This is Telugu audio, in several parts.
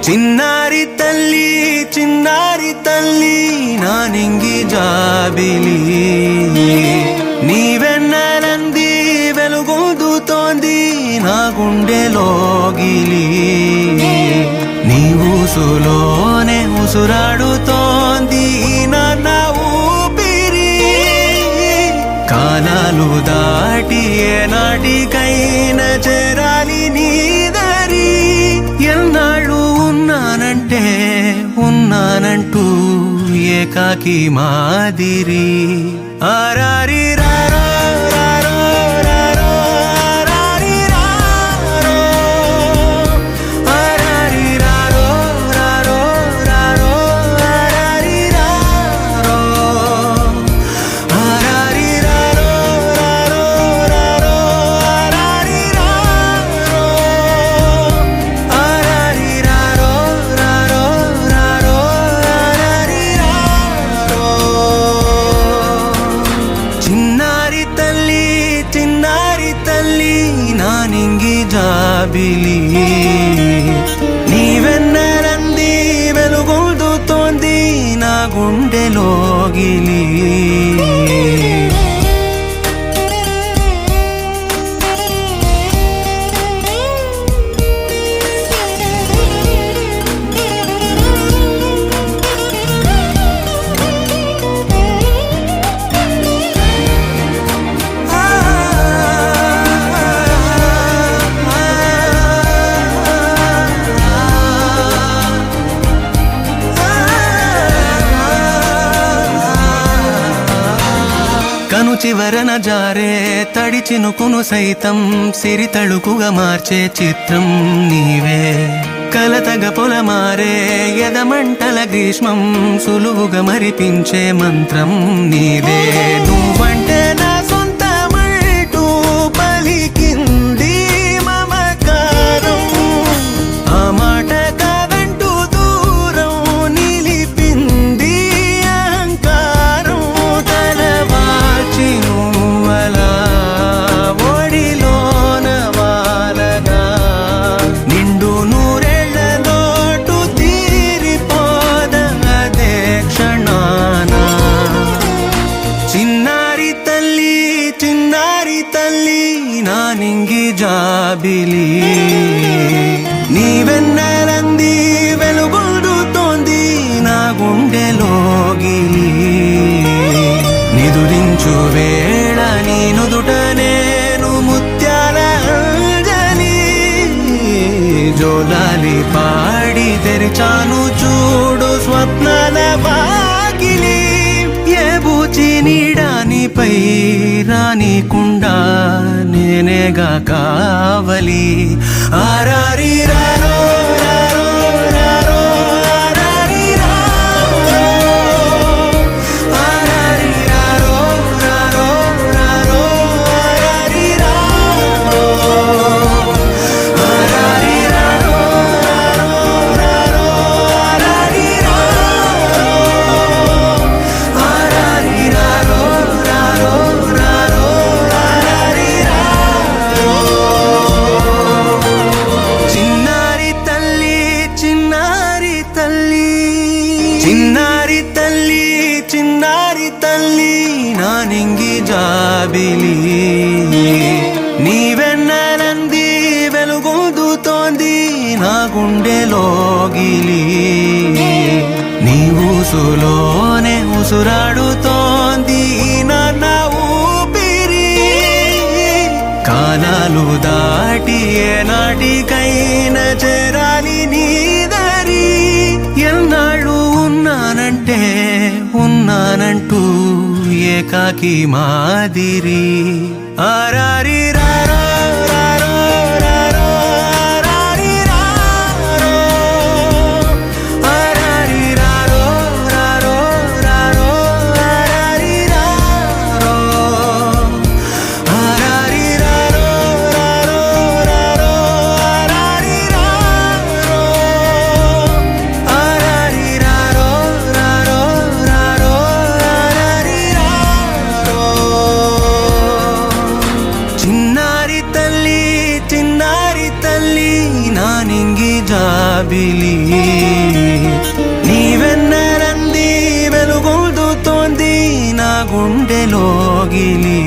చిన్నారి తల్లి చిన్నారి తల్లి నా నింగి జాబిలి నీవెన్నెలంది వెలుగొందుతోంది నా గుండెలోగిలి నీ ఊసులోనే ఉసురాడుతోంది నా ఊపిరి కాలాలు దాటి ఏనాటికైనా చేరాలి నీ దరి ఎన్నాళ్ళు ఉన్నానంటూ ఏకాకి మాదిరి ఆరారి రారో రారో రారో ఆరారి రారో ఆరారి రారో రారో రారో ఆరారి రారో ఆరారి రారో రారో రారో ఆరారి రారో ఆరారి రారో రారో రారో ఆరారి రారో చిన్నారి తల్లి నా నింగి జాబిలి నీవెన్నెలంది వెలుగొందుతోంది నా గుండెలోగిలి కను చివరన జారే తడి చినుకును సైతం సిరి తళుకుగా మార్చే చిత్రం నీవే కలతగ పొలమారే ఎదమంటల గ్రీష్మం సులువుగా మరిపించే మంత్రం నీదే నువ్వంటే నా సొంతమంటూ పలికింది మమకారం ఆ మాట కాదంటూ దూరం నిలిపింది అహంకారం తలవాల్చి నువ్వలా ఒడిలోన వాలగా నిండు నూరేళ్ల లోటు తీరిపోదదే క్షణాన చిన్నారి తల్లి నా నింగి జాబిలి నీవెన్నెలంది వెలుగొందుతోంది నా గుండెలోగిలి నిదురించు వేళ నీ నుదుట నేను ముత్యాల అంజలి జోలాలి పాడి తెరిచాను చూడు స్వప్నాల వాకిలి ఏ బూచి నీడానిపై రానికుండా నేనేగా కావలి ఆరారి రారో రారో రారో ఆరారి రారో ఆరారి రారో రారో రారో ఆరారి రారో ఆరారి రారో రారో రారో ఆరారి రారో ఆరారి రారో రారో రారో ఆరారి రారో చిన్నారి తల్లి నా నింగి జాబిలి నీవెన్నెలంది వెలుగొందుతోంది నా గుండెలోగిలి నీ ఊసులోనే ఉసురాడుతోంది నా ఊపిరి కాలాలు దాటి ఏనాటికైనా చేరాలి నీ దరి ఎన్నాళ్ళు ఉన్నానంటూ ఏకాకి మాదిరి ఆరారి రారో రారో రారో ఆరారి రారో ఆరారి రారో రారో రారో ఆరారి రారో ఆరారి రారో రారో రారో ఆరారి రారో ఆరారి రారో రారో రారో ఆరారి రారో చిన్నారి తల్లి నా నింగి జాబిలి జాబిలి నీవెన్నరంది వెలుగొందుతోంది నా గుండెలోగిలి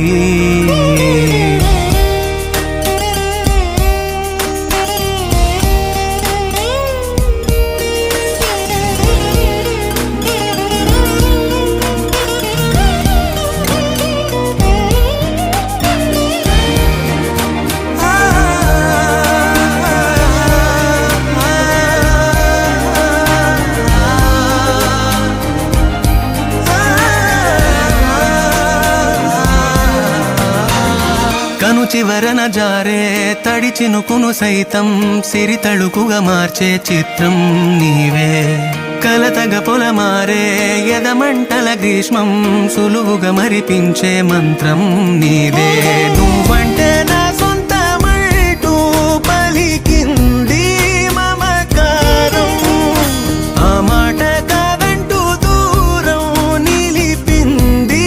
కను చివరన జారే తడి చినుకును సైతం సిరి తళుకుగా మార్చే చిత్రం నీవే కలతగ పొలమారే ఎదమంటల గ్రీష్మం సులువుగా మరిపించే మంత్రం నీదే నువ్వంటే నా సొంతమంటూ పలికింది మమకారం ఆ మాట కాదంటూ దూరం నిలిపింది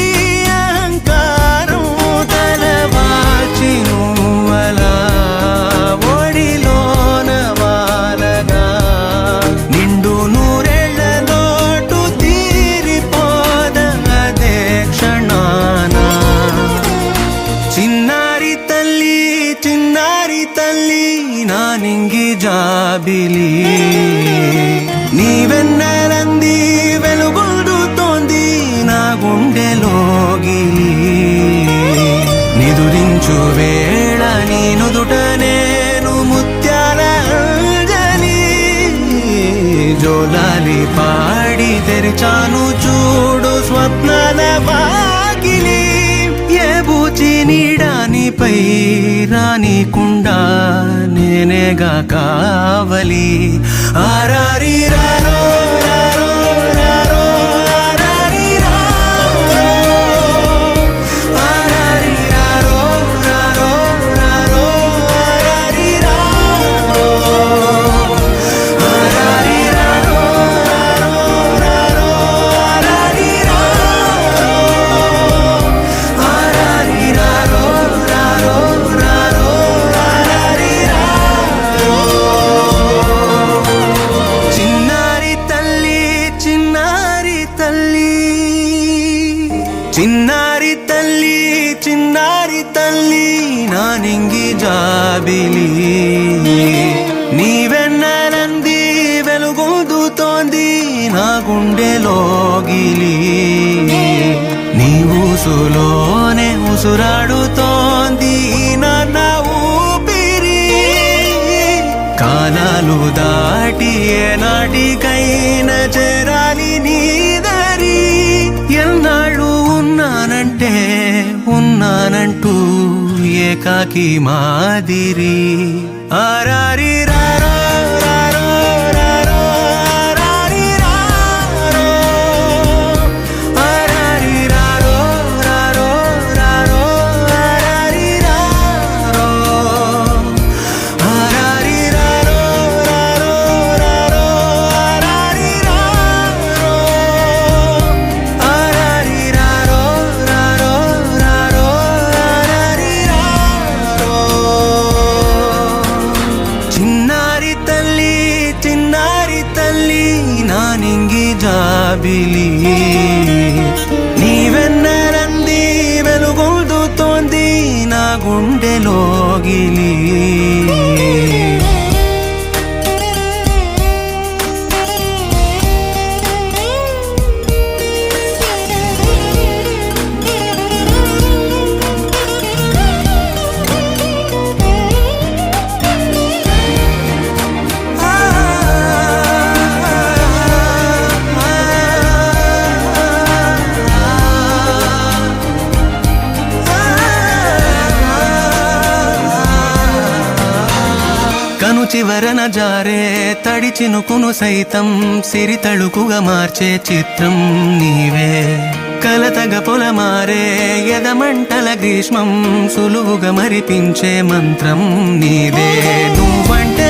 అహంకారం తలవాచి నువ్వలా ఒడిలోన వాలగా నిండు నూరేళ్ల లోటు తీరిపోదదే క్షణానా చిన్నారి తల్లి నా నింగి జాబిలి నీవెన్నరంది వెలుగొందుతోంది నా గుండెలోగిలి నిదురించు వేళ నీ నుదుట నేను ముత్యాల అంజలి జోలాలి పాడి తెరిచాను చూడు స్వప్నాల వాకిలి ఏ బూచి నీడానిపై రానికుండా నేనేగా కావలి ఆరారి రారో రారో రారో ఆరారి రారో ఆరారి రారో రారో రారో ఆరారి రారో ఆరారి రారో రారో ఆరారి రారో ఆరారి రారో రారో రారో ఆరారి రారో చిన్నారి తల్లి చిన్నారి తల్లి నా నింగి జాబిలి నీవెన్నరంది వెలుగొందుతోంది నా గుండెలోగిలి నీ ఊసులోనే ఉసురాడుతోంది నా ఊపిరి కాలాలు దాటి ఏనాటికైనా చేరాలి నీ దరి ఎన్నాళ్ళు ఉన్నానంటూ ఏకాకి మాదిరి ఆరారి రారో రారో రారో ఆరారి రారో ఆరారి రారో రారో రారో ఆరారి రారో ఆరారి రారో రారో రారో ఆరారి రారో ఆరారి రారో రారో రారో ఆరారి రారో చిన్నారి తల్లి నా నింగి జాబిలి నీవెన్నరంది వెలుగొందుతోంది నా గుండెలోగిలి కను చివరన జారే తడి చినుకును సైతం సిరి తళుకుగా మార్చే చిత్రం నీవే కలతగ పొలమారే ఎదమంటల గ్రీష్మం సులువుగా మరిపించే మంత్రం నీదే నువ్వంటే